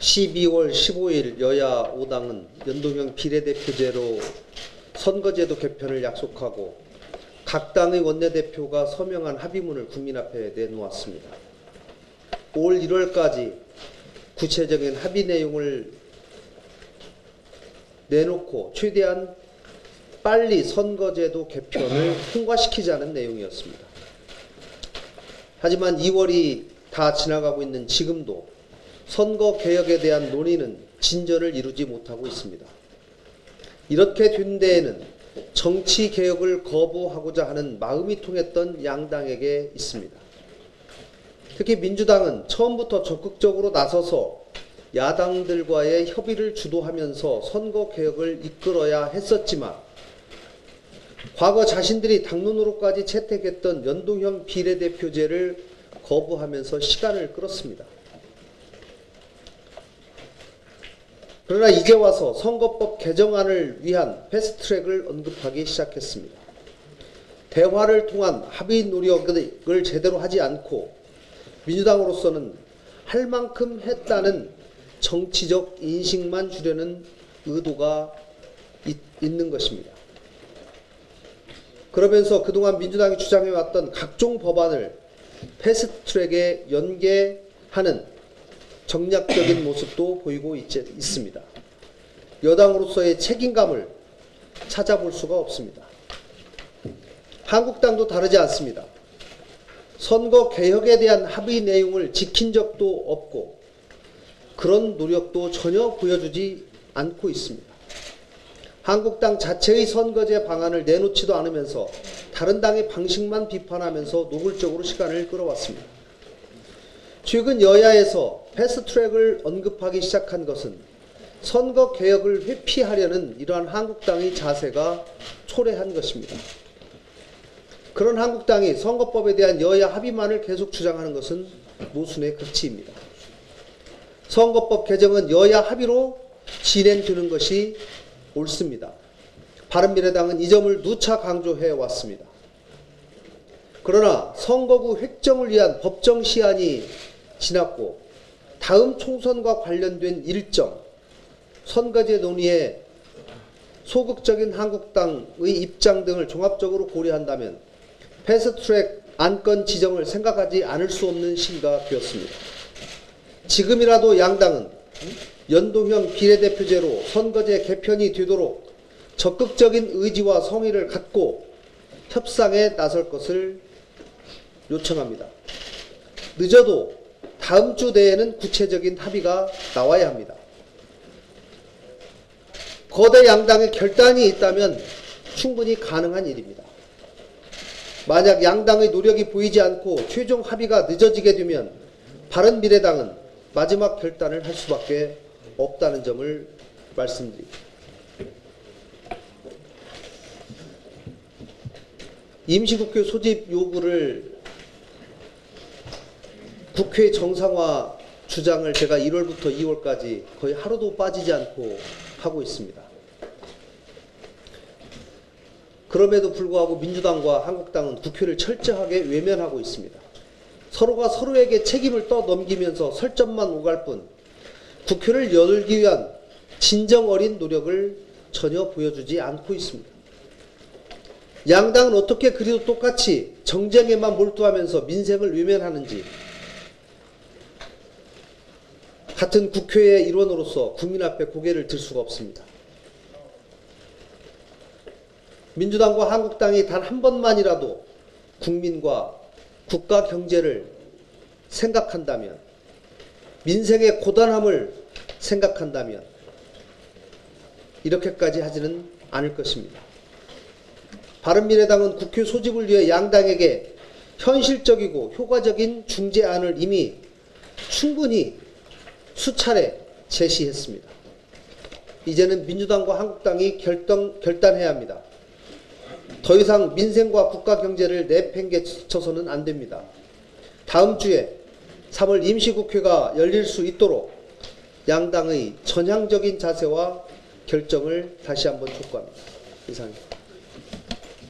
12월 15일 여야 5당은 연동형 비례대표제로 선거제도 개편을 약속하고 각 당의 원내대표가 서명한 합의문을 국민 앞에 내놓았습니다. 올 1월까지 구체적인 합의 내용을 내놓고 최대한 빨리 선거제도 개편을 통과시키자는 내용이었습니다. 하지만 2월이 다 지나가고 있는 지금도 선거개혁에 대한 논의는 진전을 이루지 못하고 있습니다. 이렇게 된 데에는 정치개혁을 거부하고자 하는 마음이 통했던 양당에게 있습니다. 특히 민주당은 처음부터 적극적으로 나서서 야당들과의 협의를 주도하면서 선거개혁을 이끌어야 했었지만 과거 자신들이 당론으로까지 채택했던 연동형 비례대표제를 거부하면서 시간을 끌었습니다. 그러나 이제 와서 선거법 개정안을 위한 패스트트랙을 언급하기 시작했습니다. 대화를 통한 합의 노력을 제대로 하지 않고 민주당으로서는 할 만큼 했다는 정치적 인식만 주려는 의도가 있는 것입니다. 그러면서 그동안 민주당이 주장해왔던 각종 법안을 패스트트랙에 연계하는 정략적인 모습도 보이고 있습니다. 여당으로서의 책임감을 찾아볼 수가 없습니다. 한국당도 다르지 않습니다. 선거개혁에 대한 합의 내용을 지킨 적도 없고 그런 노력도 전혀 보여주지 않고 있습니다. 한국당 자체의 선거제 방안을 내놓지도 않으면서 다른 당의 방식만 비판하면서 노골적으로 시간을 끌어왔습니다. 최근 여야에서 패스트트랙을 언급하기 시작한 것은 선거개혁을 회피하려는 이러한 한국당의 자세가 초래한 것입니다. 그런 한국당이 선거법에 대한 여야 합의만을 계속 주장하는 것은 모순의 극치입니다. 선거법 개정은 여야 합의로 진행되는 것이 옳습니다. 바른미래당은 이 점을 누차 강조해 왔습니다. 그러나 선거구 획정을 위한 법정 시한이 지났고 다음 총선과 관련된 일정, 선거제 논의에 소극적인 한국당의 입장 등을 종합적으로 고려한다면 패스트트랙 안건 지정을 생각하지 않을 수 없는 시기가 되었습니다. 지금이라도 양당은 연동형 비례대표제로 선거제 개편이 되도록 적극적인 의지와 성의를 갖고 협상에 나설 것을 요청합니다. 늦어도 다음 주 내에는 구체적인 합의가 나와야 합니다. 거대 양당의 결단이 있다면 충분히 가능한 일입니다. 만약 양당의 노력이 보이지 않고 최종 합의가 늦어지게 되면 바른미래당은 마지막 결단을 할 수밖에 없다는 점을 말씀드립니다. 임시국회 소집 요구를 국회 정상화 주장을 제가 1월부터 2월까지 거의 하루도 빠지지 않고 하고 있습니다. 그럼에도 불구하고 민주당과 한국당은 국회를 철저하게 외면하고 있습니다. 서로가 서로에게 책임을 떠넘기면서 설전만 오갈 뿐 국회를 열기 위한 진정 어린 노력을 전혀 보여주지 않고 있습니다. 양당은 어떻게 그리도 똑같이 정쟁에만 몰두하면서 민생을 외면하는지 같은 국회의 일원으로서 국민 앞에 고개를 들 수가 없습니다. 민주당과 한국당이 단 한 번만이라도 국민과 국가 경제를 생각한다면, 민생의 고단함을 생각한다면 이렇게까지 하지는 않을 것입니다. 바른미래당은 국회 소집을 위해 양당에게 현실적이고 효과적인 중재안을 이미 충분히 수차례 제시했습니다. 이제는 민주당과 한국당이 결단해야 합니다. 더 이상 민생과 국가 경제를 내팽개쳐서는 안 됩니다. 다음 주에 3월 임시국회가 열릴 수 있도록 양당의 전향적인 자세와 결정을 다시 한번 촉구합니다. 이상입니다.